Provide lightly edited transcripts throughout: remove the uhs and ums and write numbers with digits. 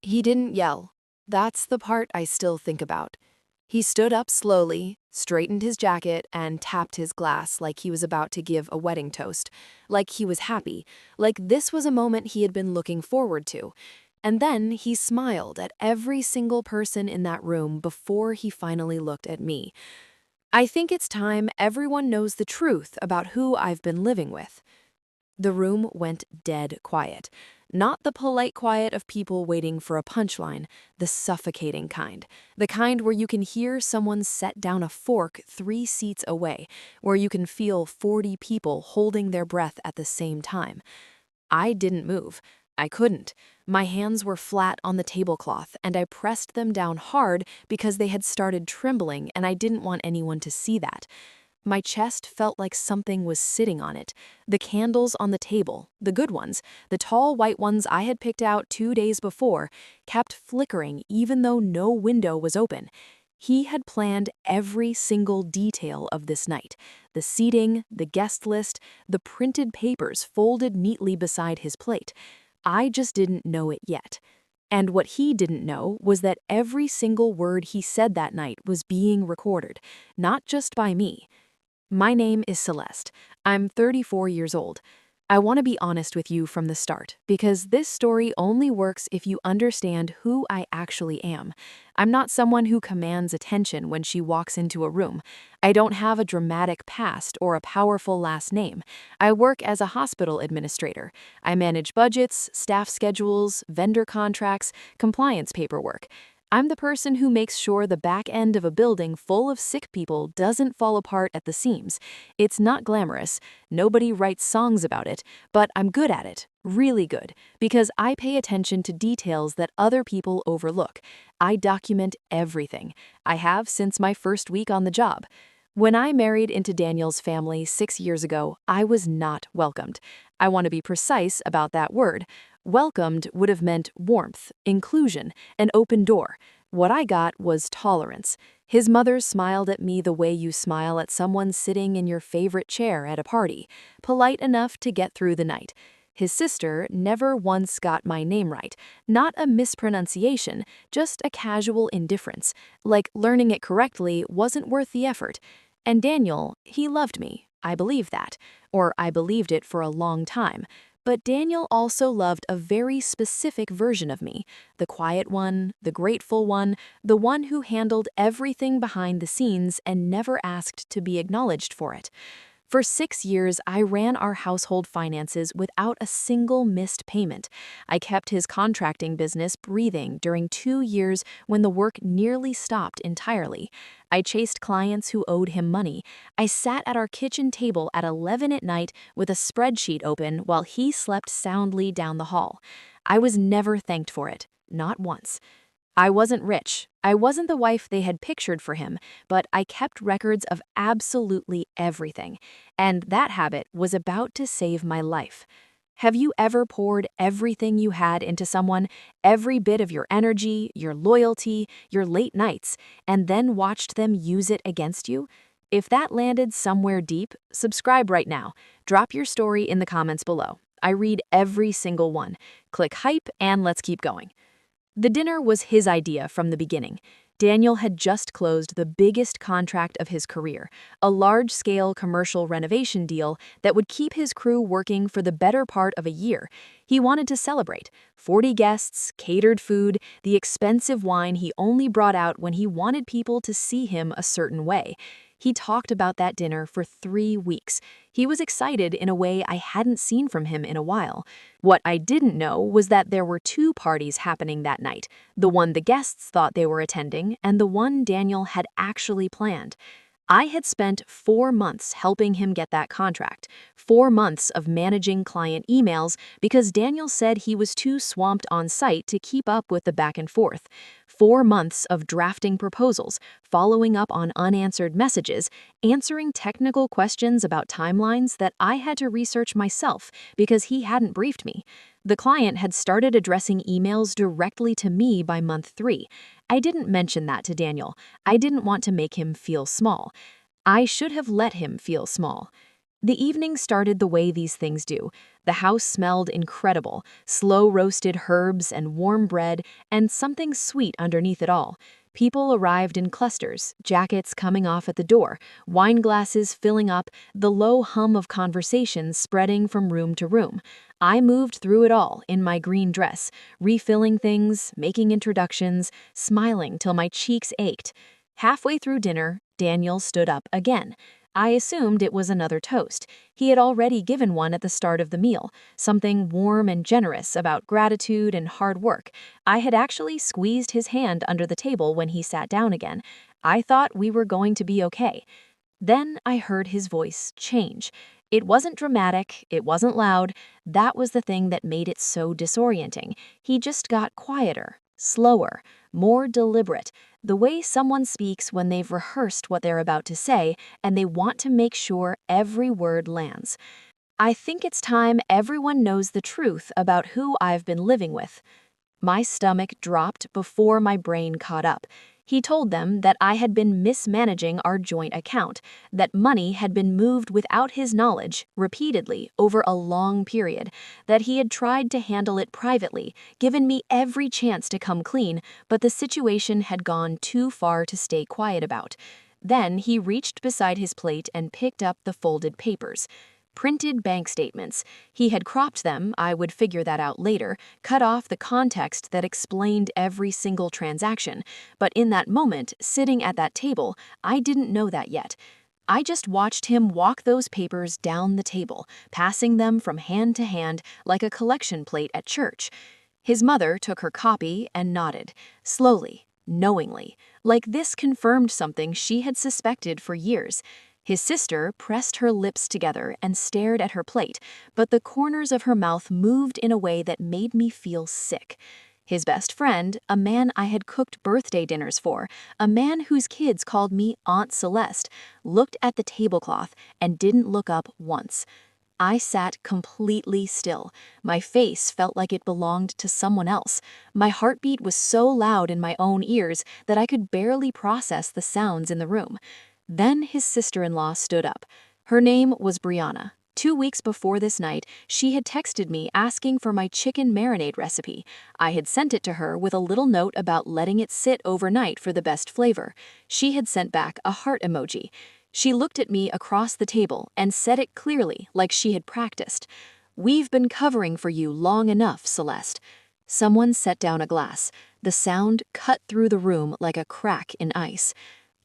He didn't yell. That's the part I still think about. He stood up slowly, straightened his jacket, and tapped his glass like he was about to give a wedding toast, like he was happy, like this was a moment he had been looking forward to. And then he smiled at every single person in that room before he finally looked at me. I think it's time everyone knows the truth about who I've been living with. The room went dead quiet. Not the polite quiet of people waiting for a punchline, the suffocating kind. The kind where you can hear someone set down a fork 3 seats away, where you can feel 40 people holding their breath at the same time. I didn't move. I couldn't. My hands were flat on the tablecloth, and I pressed them down hard because they had started trembling, and I didn't want anyone to see that. My chest felt like something was sitting on it. The candles on the table, the good ones, the tall white ones I had picked out 2 days before, kept flickering even though no window was open. He had planned every single detail of this night. The seating, the guest list, the printed papers folded neatly beside his plate. I just didn't know it yet. And what he didn't know was that every single word he said that night was being recorded, not just by me. My name is Celeste. I'm 34 years old. I want to be honest with you from the start, because this story only works if you understand who I actually am. I'm not someone who commands attention when she walks into a room. I don't have a dramatic past or a powerful last name. I work as a hospital administrator. I manage budgets, staff schedules, vendor contracts, compliance paperwork. I'm the person who makes sure the back end of a building full of sick people doesn't fall apart at the seams. It's not glamorous. Nobody writes songs about it, but I'm good at it, really good, because I pay attention to details that other people overlook. I document everything. I have since my first week on the job. When I married into Daniel's family 6 years ago, I was not welcomed. I want to be precise about that word. Welcomed would have meant warmth, inclusion, an open door. What I got was tolerance. His mother smiled at me the way you smile at someone sitting in your favorite chair at a party, polite enough to get through the night. His sister never once got my name right, not a mispronunciation, just a casual indifference, like learning it correctly wasn't worth the effort. And Daniel, he loved me. I believe that, or I believed it for a long time. But Daniel also loved a very specific version of me, the quiet one, the grateful one, the one who handled everything behind the scenes and never asked to be acknowledged for it. For 6 years, I ran our household finances without a single missed payment. I kept his contracting business breathing during 2 years when the work nearly stopped entirely. I chased clients who owed him money. I sat at our kitchen table at 11 at night with a spreadsheet open while he slept soundly down the hall. I was never thanked for it, not once. I wasn't rich. I wasn't the wife they had pictured for him, but I kept records of absolutely everything. And that habit was about to save my life. Have you ever poured everything you had into someone, every bit of your energy, your loyalty, your late nights, and then watched them use it against you? If that landed somewhere deep, subscribe right now. Drop your story in the comments below. I read every single one. Click hype and let's keep going. The dinner was his idea from the beginning. Daniel had just closed the biggest contract of his career, a large-scale commercial renovation deal that would keep his crew working for the better part of a year. He wanted to celebrate. 40 guests, catered food, the expensive wine he only brought out when he wanted people to see him a certain way. He talked about that dinner for 3 weeks. He was excited in a way I hadn't seen from him in a while. What I didn't know was that there were 2 parties happening that night, the one the guests thought they were attending and the one Daniel had actually planned. I had spent 4 months helping him get that contract, 4 months of managing client emails because Daniel said he was too swamped on site to keep up with the back and forth, 4 months of drafting proposals, following up on unanswered messages, answering technical questions about timelines that I had to research myself because he hadn't briefed me. The client had started addressing emails directly to me by month 3. I didn't mention that to Daniel. I didn't want to make him feel small. I should have let him feel small. The evening started the way these things do. The house smelled incredible, slow-roasted herbs and warm bread, and something sweet underneath it all. People arrived in clusters, jackets coming off at the door, wine glasses filling up, the low hum of conversation spreading from room to room. I moved through it all in my green dress, refilling things, making introductions, smiling till my cheeks ached. Halfway through dinner, Daniel stood up again. I assumed it was another toast. He had already given one at the start of the meal, something warm and generous about gratitude and hard work. I had actually squeezed his hand under the table when he sat down again. I thought we were going to be okay. Then I heard his voice change. It wasn't dramatic, it wasn't loud. That was the thing that made it so disorienting. He just got quieter, slower, more deliberate. The way someone speaks when they've rehearsed what they're about to say and they want to make sure every word lands. I think it's time everyone knows the truth about who I've been living with. My stomach dropped before my brain caught up. He told them that I had been mismanaging our joint account, that money had been moved without his knowledge repeatedly over a long period, that he had tried to handle it privately, given me every chance to come clean, but the situation had gone too far to stay quiet about. Then he reached beside his plate and picked up the folded papers. Printed bank statements. He had cropped them, I would figure that out later, cut off the context that explained every single transaction. But in that moment, sitting at that table, I didn't know that yet. I just watched him walk those papers down the table, passing them from hand to hand like a collection plate at church. His mother took her copy and nodded, slowly, knowingly, like this confirmed something she had suspected for years. His sister pressed her lips together and stared at her plate, but the corners of her mouth moved in a way that made me feel sick. His best friend, a man I had cooked birthday dinners for, a man whose kids called me Aunt Celeste, looked at the tablecloth and didn't look up once. I sat completely still. My face felt like it belonged to someone else. My heartbeat was so loud in my own ears that I could barely process the sounds in the room. Then his sister-in-law stood up. Her name was Brianna. 2 weeks before this night, she had texted me asking for my chicken marinade recipe. I had sent it to her with a little note about letting it sit overnight for the best flavor. She had sent back a heart emoji. She looked at me across the table and said it clearly, like she had practiced. "We've been covering for you long enough, Celeste." Someone set down a glass. The sound cut through the room like a crack in ice.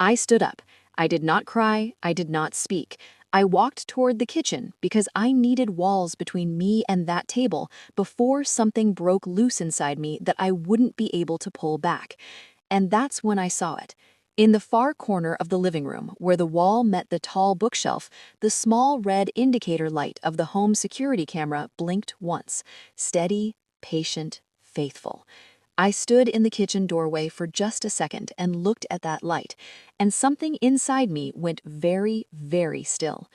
I stood up. I did not cry, I did not speak. I walked toward the kitchen because I needed walls between me and that table before something broke loose inside me that I wouldn't be able to pull back. And that's when I saw it. In the far corner of the living room, where the wall met the tall bookshelf, the small red indicator light of the home security camera blinked once. Steady, patient, faithful. I stood in the kitchen doorway for just a second and looked at that light, and something inside me went very, very still.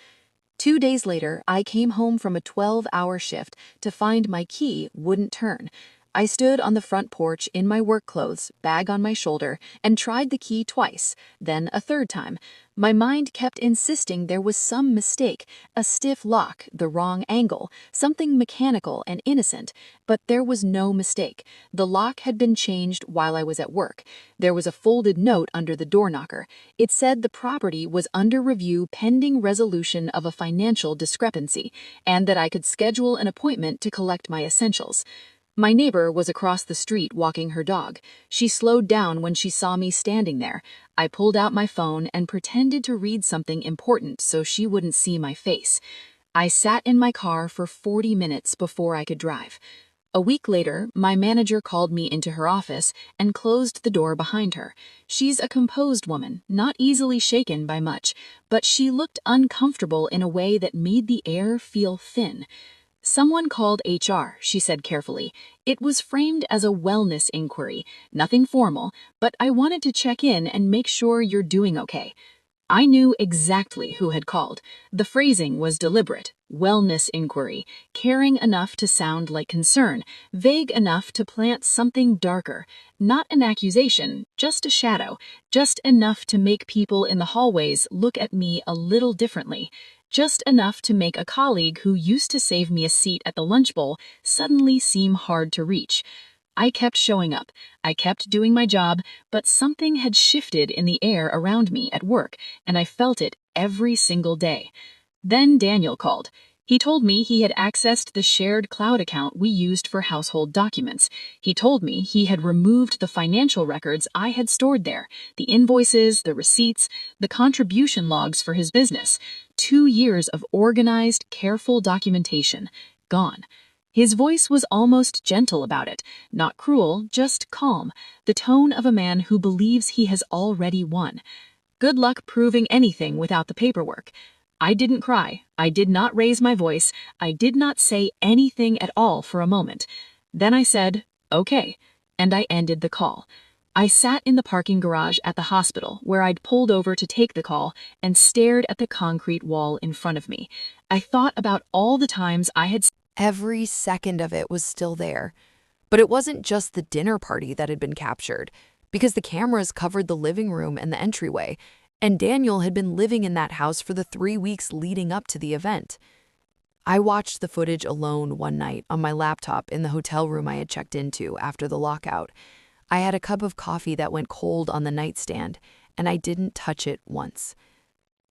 2 days later, I came home from a 12-hour shift to find my key wouldn't turn. I stood on the front porch in my work clothes, bag on my shoulder, and tried the key twice, then a third time. My mind kept insisting there was some mistake, a stiff lock, the wrong angle, something mechanical and innocent, but there was no mistake. The lock had been changed while I was at work. There was a folded note under the door knocker. It said the property was under review pending resolution of a financial discrepancy, and that I could schedule an appointment to collect my essentials. My neighbor was across the street walking her dog. She slowed down when she saw me standing there. I pulled out my phone and pretended to read something important so she wouldn't see my face. I sat in my car for 40 minutes before I could drive. A week later, my manager called me into her office and closed the door behind her. She's a composed woman, not easily shaken by much, but she looked uncomfortable in a way that made the air feel thin. "Someone called HR," she said carefully. "It was framed as a wellness inquiry, nothing formal, but I wanted to check in and make sure you're doing okay." I knew exactly who had called. The phrasing was deliberate. Wellness inquiry, caring enough to sound like concern, vague enough to plant something darker. Not an accusation, just a shadow, just enough to make people in the hallways look at me a little differently. Just enough to make a colleague who used to save me a seat at the lunch bowl suddenly seem hard to reach. I kept showing up. I kept doing my job, but something had shifted in the air around me at work, and I felt it every single day. Then Daniel called. He told me he had accessed the shared cloud account we used for household documents. He told me he had removed the financial records I had stored there, the invoices, the receipts, the contribution logs for his business. 2 years of organized, careful documentation. Gone. His voice was almost gentle about it, not cruel, just calm, the tone of a man who believes he has already won. Good luck proving anything without the paperwork. I didn't cry. I did not raise my voice. I did not say anything at all for a moment. Then I said, okay, and I ended the call. I sat in the parking garage at the hospital where I'd pulled over to take the call and stared at the concrete wall in front of me. I thought about all the times I had. Every second of it was still there. But it wasn't just the dinner party that had been captured, because the cameras covered the living room and the entryway, and Daniel had been living in that house for the 3 weeks leading up to the event. I watched the footage alone one night on my laptop in the hotel room I had checked into after the lockout. I had a cup of coffee that went cold on the nightstand, and I didn't touch it once.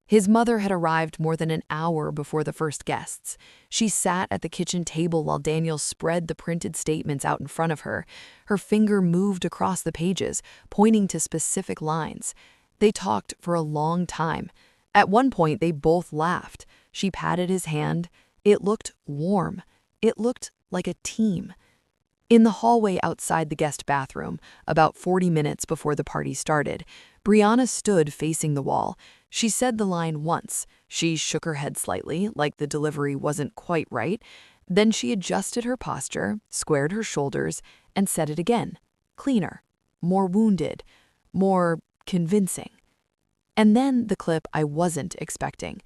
His mother had arrived more than an hour before the first guests. She sat at the kitchen table while Daniel spread the printed statements out in front of her. Her finger moved across the pages, pointing to specific lines. They talked for a long time. At one point, they both laughed. She patted his hand. It looked warm. It looked like a team. In the hallway outside the guest bathroom, about 40 minutes before the party started, Brianna stood facing the wall. She said the line once. She shook her head slightly, like the delivery wasn't quite right. Then she adjusted her posture, squared her shoulders, and said it again. Cleaner, more wounded, more convincing. And then the clip I wasn't expecting.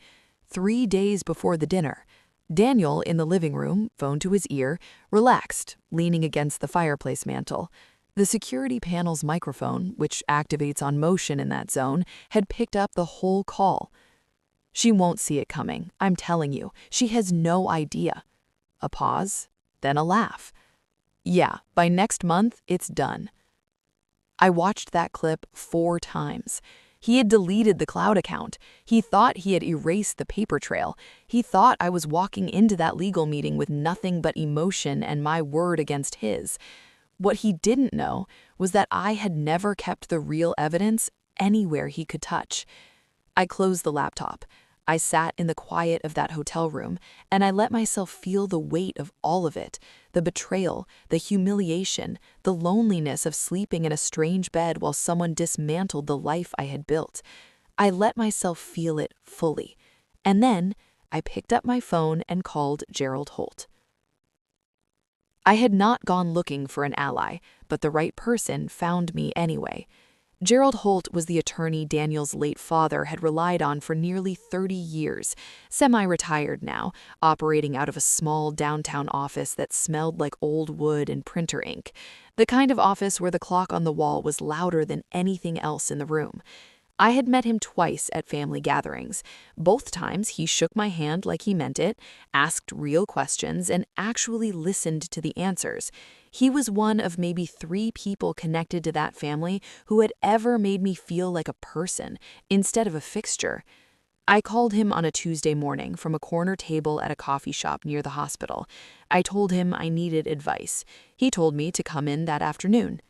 3 days before the dinner, Daniel, in the living room, phone to his ear, relaxed, leaning against the fireplace mantel. The security panel's microphone, which activates on motion in that zone, had picked up the whole call. She won't see it coming, I'm telling you. She has no idea. A pause, then a laugh. Yeah, by next month, it's done. I watched that clip 4 times. He had deleted the cloud account. He thought he had erased the paper trail. He thought I was walking into that legal meeting with nothing but emotion and my word against his. What he didn't know was that I had never kept the real evidence anywhere he could touch. I closed the laptop. I sat in the quiet of that hotel room, and I let myself feel the weight of all of it, the betrayal, the humiliation, the loneliness of sleeping in a strange bed while someone dismantled the life I had built. I let myself feel it fully. And then I picked up my phone and called Gerald Holt. I had not gone looking for an ally, but the right person found me anyway. Gerald Holt was the attorney Daniel's late father had relied on for nearly 30 years, semi-retired now, operating out of a small downtown office that smelled like old wood and printer ink, the kind of office where the clock on the wall was louder than anything else in the room. I had met him twice at family gatherings. Both times he shook my hand like he meant it, asked real questions, and actually listened to the answers. He was one of maybe 3 people connected to that family who had ever made me feel like a person instead of a fixture. I called him on a Tuesday morning from a corner table at a coffee shop near the hospital. I told him I needed advice. He told me to come in that afternoon.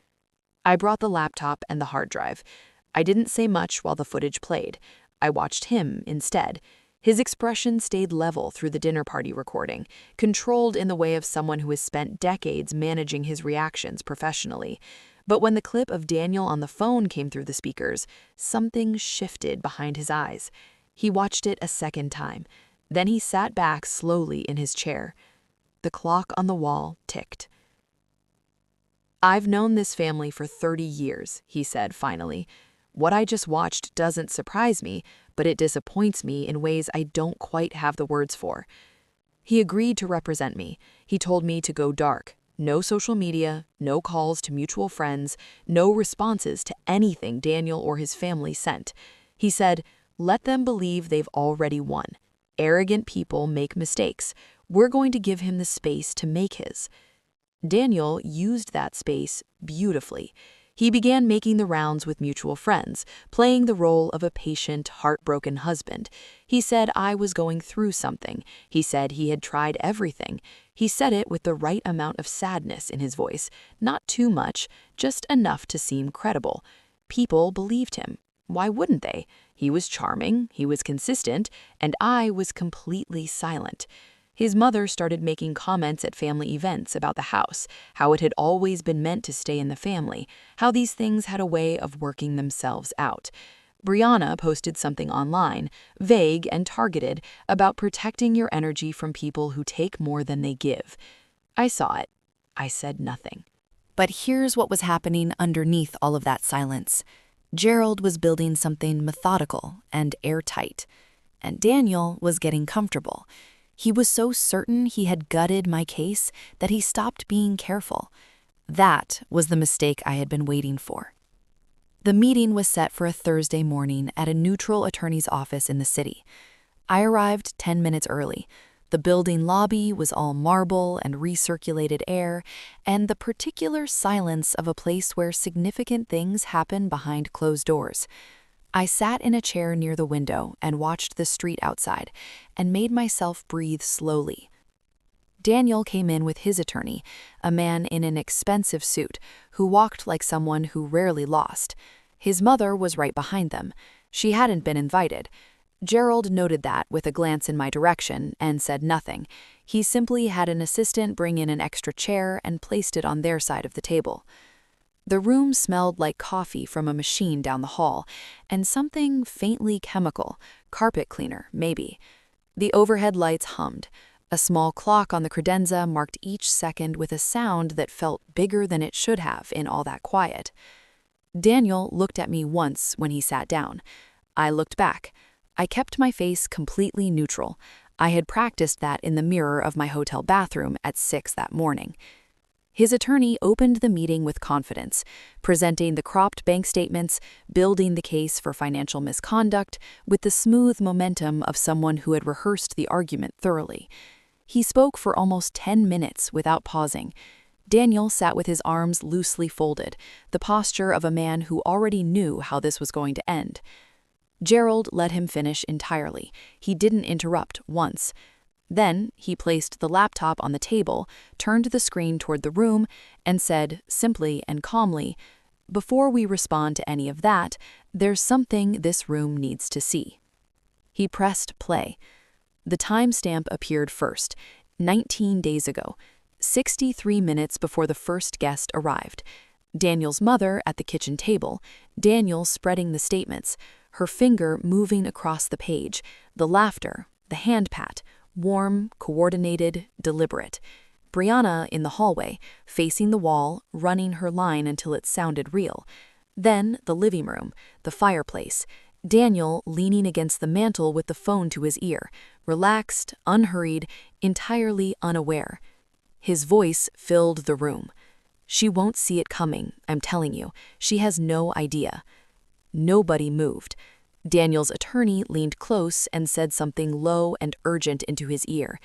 I brought the laptop and the hard drive. I didn't say much while the footage played. I watched him instead. His expression stayed level through the dinner party recording, controlled in the way of someone who has spent decades managing his reactions professionally. But when the clip of Daniel on the phone came through the speakers, something shifted behind his eyes. He watched it a second time. Then he sat back slowly in his chair. The clock on the wall ticked. "I've known this family for 30 years, he said finally. What I just watched doesn't surprise me, but it disappoints me in ways I don't quite have the words for. He agreed to represent me. He told me to go dark. No social media, no calls to mutual friends, no responses to anything Daniel or his family sent. He said, let them believe they've already won. Arrogant people make mistakes. We're going to give him the space to make his. Daniel used that space beautifully. He began making the rounds with mutual friends, playing the role of a patient, heartbroken husband. He said I was going through something. He said he had tried everything. He said it with the right amount of sadness in his voice, not too much, just enough to seem credible. People believed him. Why wouldn't they? He was charming, he was consistent, and I was completely silent. His mother started making comments at family events about the house, how it had always been meant to stay in the family, how these things had a way of working themselves out. Brianna posted something online, vague and targeted, about protecting your energy from people who take more than they give. I saw it. I said nothing. But here's what was happening underneath all of that silence. Gerald was building something methodical and airtight, and Daniel was getting comfortable. He was so certain he had gutted my case that he stopped being careful. That was the mistake I had been waiting for. The meeting was set for a Thursday morning at a neutral attorney's office in the city. I arrived 10 minutes early. The building lobby was all marble and recirculated air, and the particular silence of a place where significant things happen behind closed doors. I sat in a chair near the window and watched the street outside, and made myself breathe slowly. Daniel came in with his attorney, a man in an expensive suit, who walked like someone who rarely lost. His mother was right behind them. She hadn't been invited. Gerald noted that with a glance in my direction and said nothing. He simply had an assistant bring in an extra chair and placed it on their side of the table. The room smelled like coffee from a machine down the hall, and something faintly chemical, carpet cleaner, maybe. The overhead lights hummed. A small clock on the credenza marked each second with a sound that felt bigger than it should have in all that quiet. Daniel looked at me once when he sat down. I looked back. I kept my face completely neutral. I had practiced that in the mirror of my hotel bathroom at 6 that morning. His attorney opened the meeting with confidence, presenting the cropped bank statements, building the case for financial misconduct with the smooth momentum of someone who had rehearsed the argument thoroughly. He spoke for almost 10 minutes without pausing. Daniel sat with his arms loosely folded, the posture of a man who already knew how this was going to end. Gerald let him finish entirely. He didn't interrupt once. Then he placed the laptop on the table, turned the screen toward the room, and said, simply and calmly, "Before we respond to any of that, there's something this room needs to see." He pressed play. The timestamp appeared first, 19 days ago, 63 minutes before the first guest arrived. Daniel's mother at the kitchen table, Daniel spreading the statements, her finger moving across the page, the laughter, the hand pat, warm, coordinated, deliberate. Brianna in the hallway, facing the wall, running her line until it sounded real. Then the living room, the fireplace. Daniel leaning against the mantel with the phone to his ear, relaxed, unhurried, entirely unaware. His voice filled the room. "She won't see it coming, I'm telling you. She has no idea." Nobody moved. Daniel's attorney leaned close and said something low and urgent into his ear.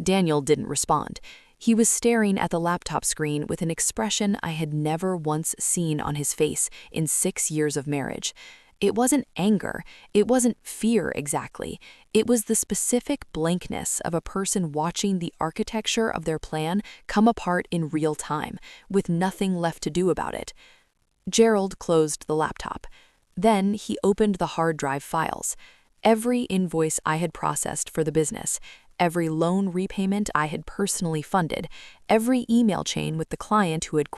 Daniel didn't respond. He was staring at the laptop screen with an expression I had never once seen on his face in 6 years of marriage. It wasn't anger. It wasn't fear exactly. It was the specific blankness of a person watching the architecture of their plan come apart in real time, with nothing left to do about it. Gerald closed the laptop. Then he opened the hard drive files. Every invoice I had processed for the business, every loan repayment I had personally funded, every email chain with the client who had